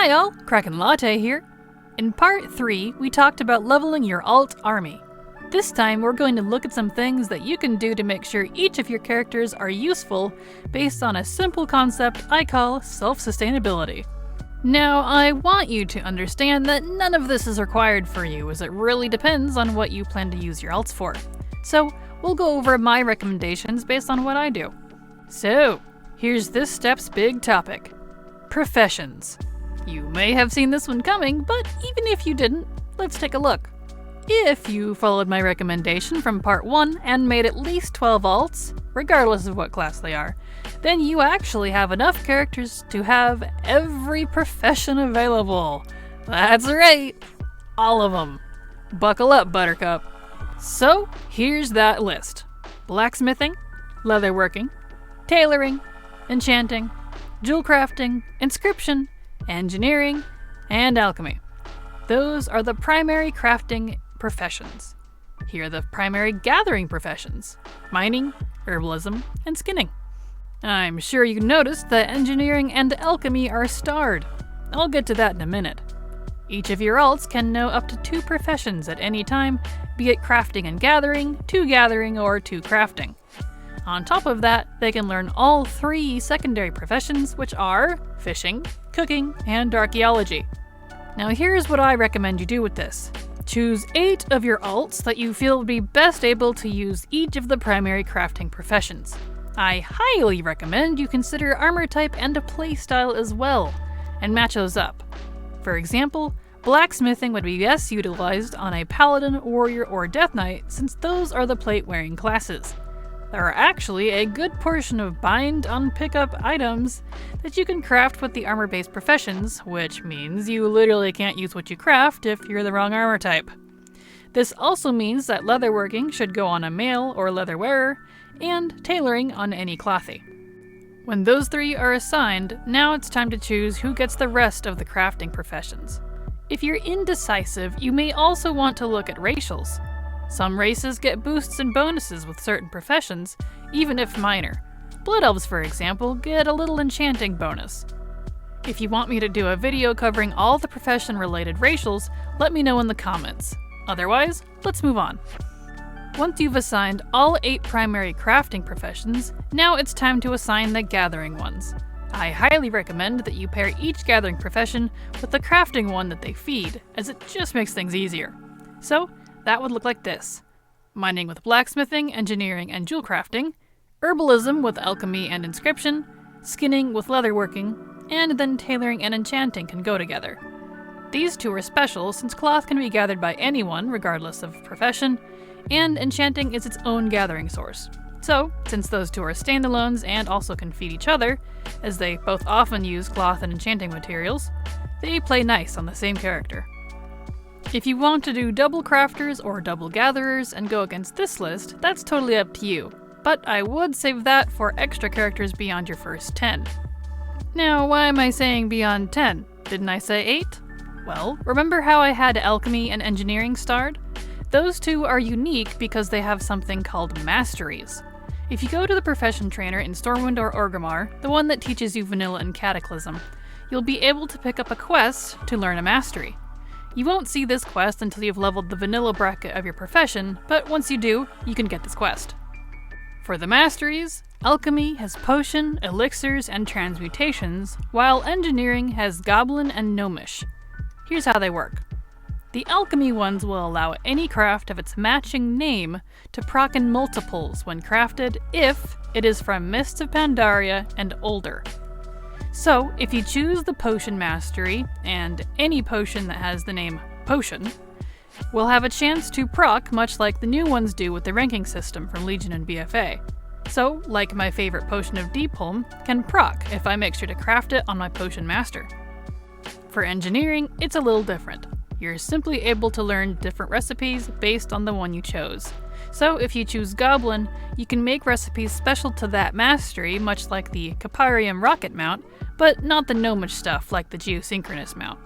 Hi all, Kraken Latte here. In part 3, we talked about leveling your alt army. This time we're going to look at some things that you can do to make sure each of your characters are useful based on a simple concept I call self-sustainability. Now, I want you to understand that none of this is required for you, as it really depends on what you plan to use your alts for. So, we'll go over my recommendations based on what I do. So, here's this step's big topic. Professions. You may have seen this one coming, but even if you didn't, let's take a look. If you followed my recommendation from part 1 and made at least 12 alts, regardless of what class they are, then you actually have enough characters to have every profession available. That's right, all of them. Buckle up, Buttercup. So, here's that list. Blacksmithing, leatherworking, tailoring, enchanting, jewel crafting, inscription, engineering, and alchemy. Those are the primary crafting professions. Here are the primary gathering professions: mining, herbalism, and skinning. I'm sure you noticed that engineering and alchemy are starred. I'll get to that in a minute. Each of your alts can know up to 2 professions at any time, be it crafting and gathering, 2 gathering, or 2 crafting. On top of that, they can learn all 3 secondary professions, which are fishing, cooking, and archaeology. Now here's what I recommend you do with this. Choose 8 of your alts that you feel would be best able to use each of the primary crafting professions. I highly recommend you consider armor type and a playstyle as well, and match those up. For example, blacksmithing would be best utilized on a paladin, warrior, or death knight, since those are the plate-wearing classes. There are actually a good portion of bind on pickup items that you can craft with the armor-based professions, which means you literally can't use what you craft if you're the wrong armor type. This also means that leatherworking should go on a male or leather wearer, and tailoring on any clothy. When those 3 are assigned, now it's time to choose who gets the rest of the crafting professions. If you're indecisive, you may also want to look at racials. Some races get boosts and bonuses with certain professions, even if minor. Blood Elves, for example, get a little enchanting bonus. If you want me to do a video covering all the profession-related racials, let me know in the comments. Otherwise, let's move on. Once you've assigned all 8 primary crafting professions, now it's time to assign the gathering ones. I highly recommend that you pair each gathering profession with the crafting one that they feed, as it just makes things easier. So, that would look like this: mining with blacksmithing, engineering, and jewel crafting, herbalism with alchemy and inscription, skinning with leatherworking, and then tailoring and enchanting can go together. These 2 are special since cloth can be gathered by anyone, regardless of profession, and enchanting is its own gathering source. So, since those 2 are standalones and also can feed each other, as they both often use cloth and enchanting materials, they play nice on the same character. If you want to do double crafters or double gatherers and go against this list, that's totally up to you, but I would save that for extra characters beyond your first 10. Now, why am I saying beyond 10? Didn't I say 8? Well, remember how I had alchemy and engineering starred? Those 2 are unique because they have something called Masteries. If you go to the profession trainer in Stormwind or Orgrimmar, the one that teaches you Vanilla and Cataclysm, you'll be able to pick up a quest to learn a mastery. You won't see this quest until you've leveled the vanilla bracket of your profession, but once you do, you can get this quest. For the Masteries, alchemy has potion, elixirs, and transmutations, while engineering has goblin and gnomish. Here's how they work. The alchemy ones will allow any craft of its matching name to proc in multiples when crafted if it is from Mists of Pandaria and older. So, if you choose the Potion Mastery, and any potion that has the name Potion, will have a chance to proc much like the new ones do with the ranking system from Legion and BFA. So, like my favorite Potion of Deepholm, can proc if I make sure to craft it on my Potion Master. For engineering, it's a little different. You're simply able to learn different recipes based on the one you chose. So if you choose Goblin, you can make recipes special to that mastery, much like the Caparium rocket mount, but not the gnomish stuff like the geosynchronous mount.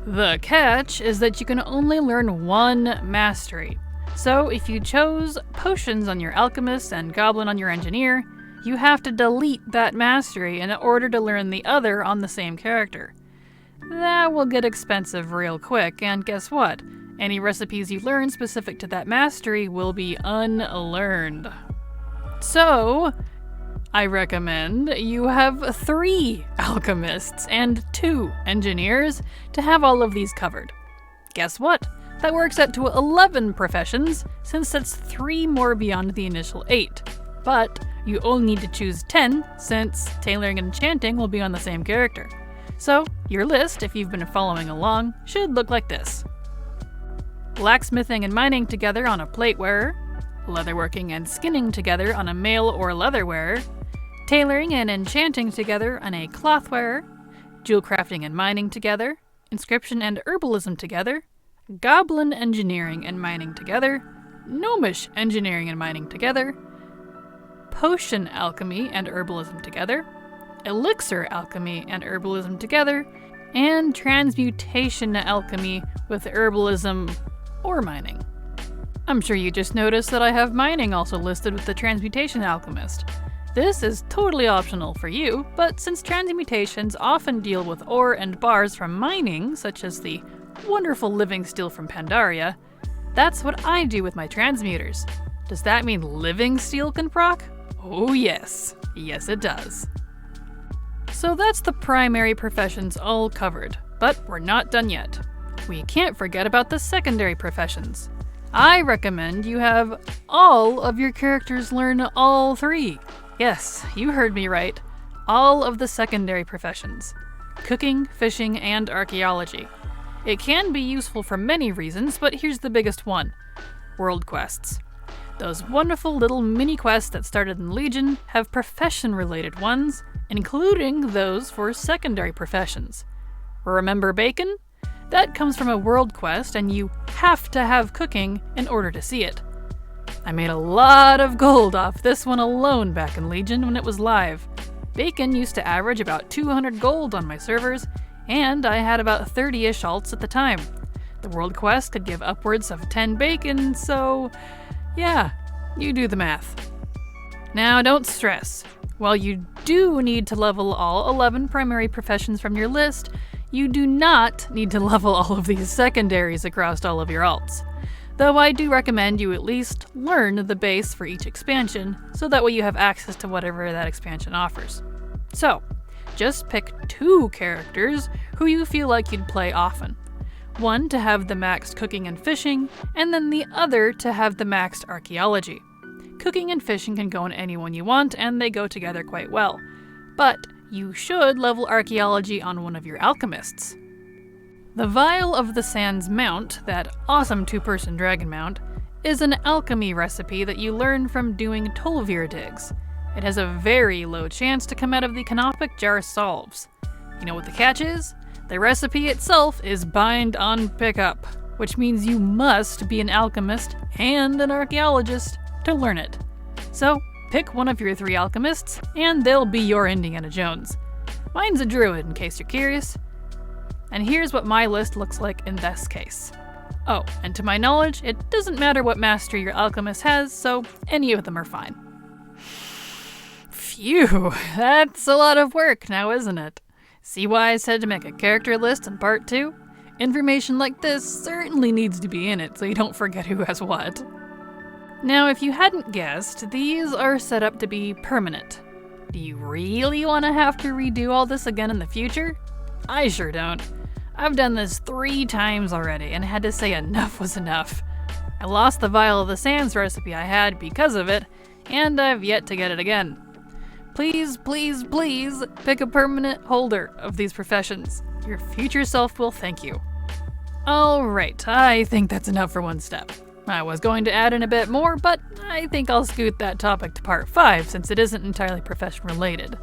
The catch is that you can only learn 1 mastery. So if you chose potions on your alchemist and goblin on your engineer, you have to delete that mastery in order to learn the other on the same character. that will get expensive real quick, and guess what? Any recipes you learn specific to that mastery will be unlearned. So, I recommend you have 3 alchemists and 2 engineers to have all of these covered. Guess what? That works out to 11 professions, since that's 3 more beyond the initial 8. But you only need to choose 10, since tailoring and enchanting will be on the same character. So, your list, if you've been following along, should look like this. Blacksmithing and mining together on a plate wearer, leatherworking and skinning together on a mail or leather wearer, tailoring and enchanting together on a cloth wearer, jewel crafting and mining together, inscription and herbalism together, goblin engineering and mining together, gnomish engineering and mining together, potion alchemy and herbalism together, elixir alchemy and herbalism together, and transmutation alchemy with herbalism or mining. I'm sure you just noticed that I have mining also listed with the transmutation alchemist. This is totally optional for you, but since transmutations often deal with ore and bars from mining, such as the wonderful living steel from Pandaria, that's what I do with my transmuters. Does that mean living steel can proc? Oh yes. Yes it does. So that's the primary professions all covered, but we're not done yet. We can't forget about the secondary professions. I recommend you have all of your characters learn all 3. Yes, you heard me right. All of the secondary professions. Cooking, fishing, and archaeology. It can be useful for many reasons, but here's the biggest one. World quests. Those wonderful little mini-quests that started in Legion have profession-related ones, including those for secondary professions. Remember bacon? That comes from a world quest, and you have to have cooking in order to see it. I made a lot of gold off this one alone back in Legion when it was live. Bacon used to average about 200 gold on my servers, and I had about 30-ish alts at the time. The world quest could give upwards of 10 bacon, so yeah, you do the math. Now don't stress. While you do need to level all 11 primary professions from your list, you do not need to level all of these secondaries across all of your alts. Though I do recommend you at least learn the base for each expansion, so that way you have access to whatever that expansion offers. So, just pick 2 characters who you feel like you'd play often. One to have the maxed cooking and fishing, and then the other to have the maxed archaeology. Cooking and fishing can go on anyone you want, and they go together quite well. But you should level archaeology on one of your alchemists. The Vial of the Sands mount, that awesome 2-person dragon mount, is an alchemy recipe that you learn from doing Tolvir digs. It has a very low chance to come out of the Canopic Jar Solves. You know what the catch is? The recipe itself is bind on pickup, which means you must be an alchemist and an archaeologist to learn it. So, pick one of your 3 alchemists, and they'll be your Indiana Jones. Mine's a druid, in case you're curious. And here's what my list looks like in this case. Oh, and to my knowledge, it doesn't matter what mastery your alchemist has, so any of them are fine. Phew, that's a lot of work now, isn't it? See why I said to make a character list in part 2? Information like this certainly needs to be in it so you don't forget who has what. Now, if you hadn't guessed, these are set up to be permanent. Do you really want to have to redo all this again in the future? I sure don't. I've done this 3 times already and had to say enough was enough. I lost the Vial of the Sands recipe I had because of it, and I've yet to get it again. Please, please, please pick a permanent holder of these professions. Your future self will thank you. Alright, I think that's enough for one step. I was going to add in a bit more, but I think I'll scoot that topic to part 5 since it isn't entirely profession related.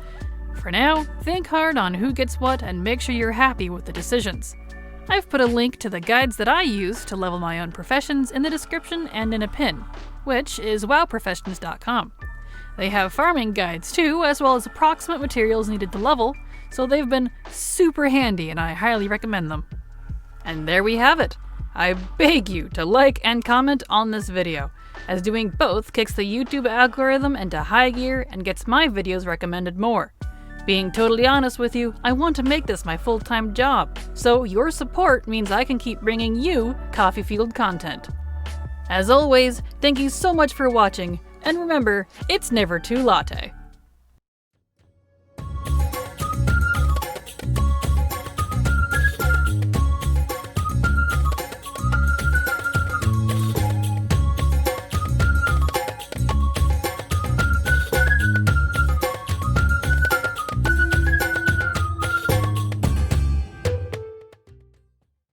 For now, think hard on who gets what and make sure you're happy with the decisions. I've put a link to the guides that I use to level my own professions in the description and in a pin, which is wowprofessions.com. They have farming guides too, as well as approximate materials needed to level, so they've been super handy and I highly recommend them. And there we have it. I beg you to like and comment on this video, as doing both kicks the YouTube algorithm into high gear and gets my videos recommended more. Being totally honest with you, I want to make this my full-time job, so your support means I can keep bringing you coffee-fueled content. As always, thank you so much for watching, and remember, it's never too latte.